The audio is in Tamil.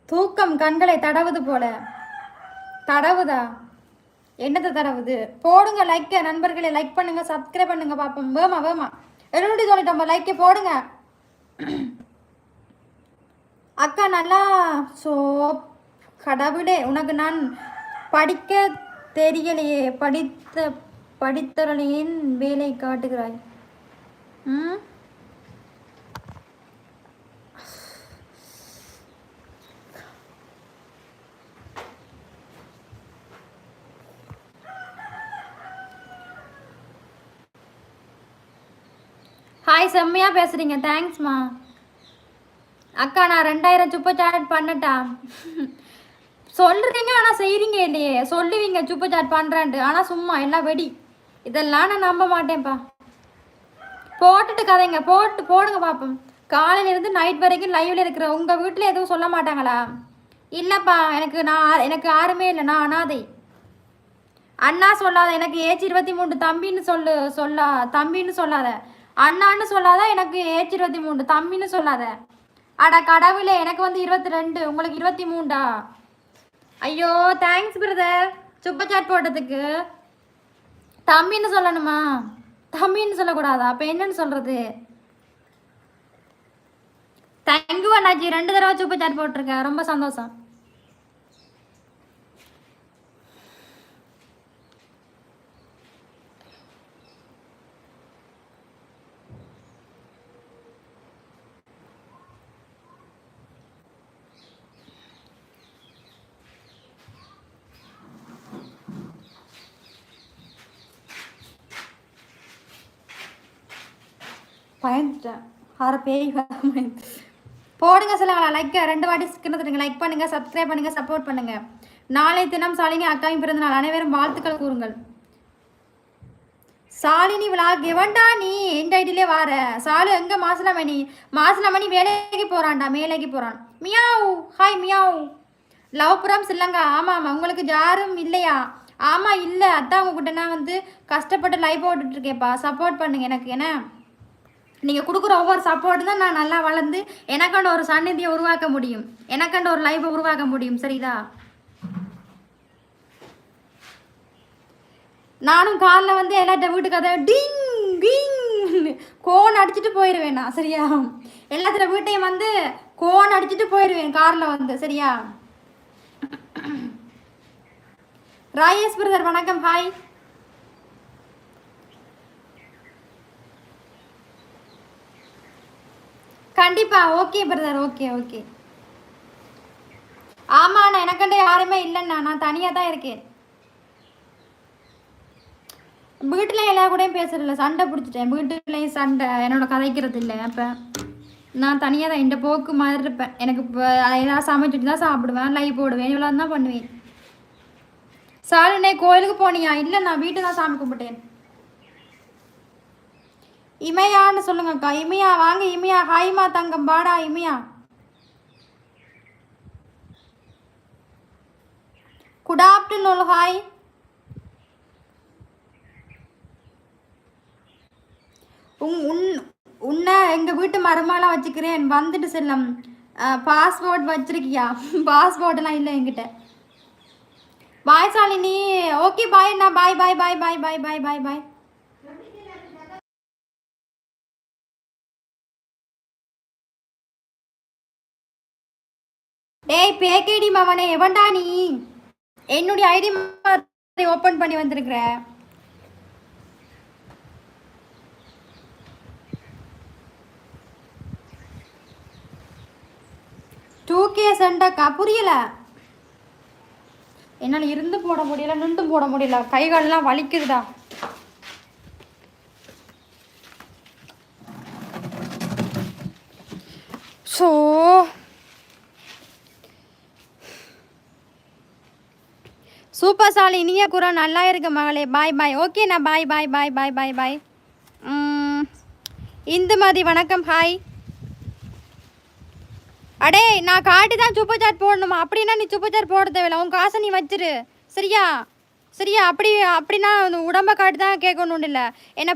தூக்கம் கண்களை தடவுது போல. தடவுதா? என்னது தடவுது? போடுங்க லைக்க நண்பர்களே, லைக் பண்ணுங்க, சப்ஸ்கிரைப் பண்ணுங்க பாப்போம். வேமா வேமா எழுநூற்றி சொல்லிட்டோம், லைக்கே போடுங்க. அக்கா நல்லா சோ கடவுளே, உனக்கு நான் படிக்க தெரியலையே, படித்தரலையின் வேலை காட்டுகிறாய். ம் ஹாய், செம்மையா பேசுறீங்க, தேங்க்ஸ்மா. அக்கா நான் 2000 சூப்பர் சாட் பண்ணட்டா? சொல்றீங்க ஆனால் செய்கிறீங்க இல்லையே. சொல்லுவீங்க சூப்பர் சாட் பண்ணுறேன்ட்டு, ஆனால் சும்மா எல்லாம் வெடி. இதெல்லாம் நான் நம்ப மாட்டேன்ப்பா. போட்டுட்டு கதைங்க, போடுங்க பார்ப்போம். காலையிலேருந்து நைட் வரைக்கும் லைவ்ல இருக்கிற உங்கள் வீட்டில் எதுவும் சொல்ல மாட்டாங்களா? இல்லைப்பா, எனக்கு யாருமே இல்லை, நான் அனாதை. அண்ணா சொல்லாத, எனக்கு ஏஜ் 23 தம்பின்னு சொல்லாத. அண்ணான்னு சொல்லாத, எனக்கு ஏஜ் 23 தம்பின்னு சொல்லாத. அட கடவுளே, எனக்கு வந்து 22, உங்களுக்கு 23டா? ஐயோ தேங்க்ஸ் பிரதர், சூப்பர் சாட் போட்டதுக்கு. தம்பின்னு சொல்லணுமா? தம்பின்னு சொல்லக்கூடாதா? அப்போ என்னன்னு சொல்றது? தேங்க்யூ அண்ணாச்சி, 2 தடவை சூப்பர் சாட் போட்டிருக்கேன், ரொம்ப சந்தோஷம். பயந்துட்டேன், ஆற பேய் போடுங்க சொல்லுங்களா லைக். 2 வாட்டி ஸ்கிரீன் லைக் பண்ணுங்க, சப்ஸ்கிரைப் பண்ணுங்க, சப்போர்ட் பண்ணுங்க. நாளை தினம் சாலினி அக்காவின் பிறந்த நாள், அனைவரும் வாழ்த்துக்கள் கூறுங்கள். சாலினி விளாக் எவன்டா நீ? எந்த ஐடியிலே வார சாலு எங்க? மாசலமணி வேலைக்கு போறான்டா, மேலைக்கு போறான். Meow, hi meow. லவ்புரம் சில்லங்கா. ஆமா ஆமா, உங்களுக்கு யாரும் இல்லையா? ஆமா இல்லை, அதான் உங்ககிட்ட நான் வந்து கஷ்டப்பட்டு லைவ் போட்டுட்டு இருக்கேன்ப்பா, சப்போர்ட் பண்ணுங்க எனக்கு. ஏன்னா நீங்கள் கொடுக்குற ஒவ்வொரு சப்போர்ட் தான் நான் நல்லா வளர்ந்து எனக்காண்ட ஒரு சந்நிதியை உருவாக்க முடியும், எனக்காண்ட ஒரு லைஃபை உருவாக்க முடியும், சரிதா? நானும் காலில் வந்து எல்லாட்ட வீட்டுக்கு அதை டிங் டிங் கோன் அடிச்சுட்டு போயிடுவேன் நான், சரியா? எல்லாத்துல வீட்டையும் வந்து கோன் அடிச்சுட்டு போயிடுவேன் காரில் வந்து, சரியா? ராயேஷ் பிரதர் வணக்கம், ஹாய். கண்டிப்பா, ஓகே பிரதர், ஓகே ஓகே. ஆமாண்ணா, எனக்கண்ட யாருமே இல்லைண்ணா, நான் தனியாக தான் இருக்கேன். வீட்டில் எல்லா கூடயும் பேசுறதில்ல, சண்டை பிடிச்சிட்டேன். வீட்டுலையும் சண்டை, என்னோட கதைக்கிறது இல்லை. அப்போ நான் தனியாக தான் இந்த போக்கு மாதிரி இருப்பேன். எனக்கு இப்போ எல்லாம் சமைச்சிட்டு தான் சாப்பிடுவேன், லைவ் போடுவேன், இவ்வளோ தான் பண்ணுவேன். சாலுனே கோயிலுக்கு போனியா? இல்லை, நான் வீட்டு தான் சாமி கும்பிட்டேன். இமையான்னு சொல்லுங்கக்கா. இமையா வாங்க, இமையா. ஹாய்மா தங்கம், பாடா இமையா. Good afternoon, hi. உன்னை எங்கள் வீட்டு மருமகளாக வச்சுக்கிறேன், வந்துட்டு செல்லம். பாஸ்போர்ட் வச்சிருக்கியா? பாஸ்போர்ட்லாம் இல்லை என்கிட்ட. பாய் சாலினி. ஓகே பாய்ண்ணா, பாய் பாய் பாய் பாய் பாய் பாய் பாய் பாய். டேய் பேக்கேடி மவனே, எவன்டா நீ? என்னுடைய ஐடி ஓப்பன் பண்ணி வந்திருக்கிற. டூகே சென்டக்கா, புரியல. என்னால் இருந்து போட முடியல, நின்று போட முடியல, கைகாலெலாம் வலிக்குதுடா. ஸோ சூப்பர் சாலி, இனிய குரா, நல்லா இருக்க மகளே. பாய் பாய். ஓகேண்ணா, பாய் பாய் பாய் பாய் பாய் பாய். இந்துமதி வணக்கம், ஹாய். அடே நான் காட்டி தான் சூப்பர் சாட் போடணுமா? அப்படின்னா நீ சூப்பர் சாட் போட தேவையில்ல, உன் காசை நீ வச்சிரு, சரியா? சரியா? அப்படின்னா உடம்ப காட்டி தான் கேட்கணும் இல்லை என்ன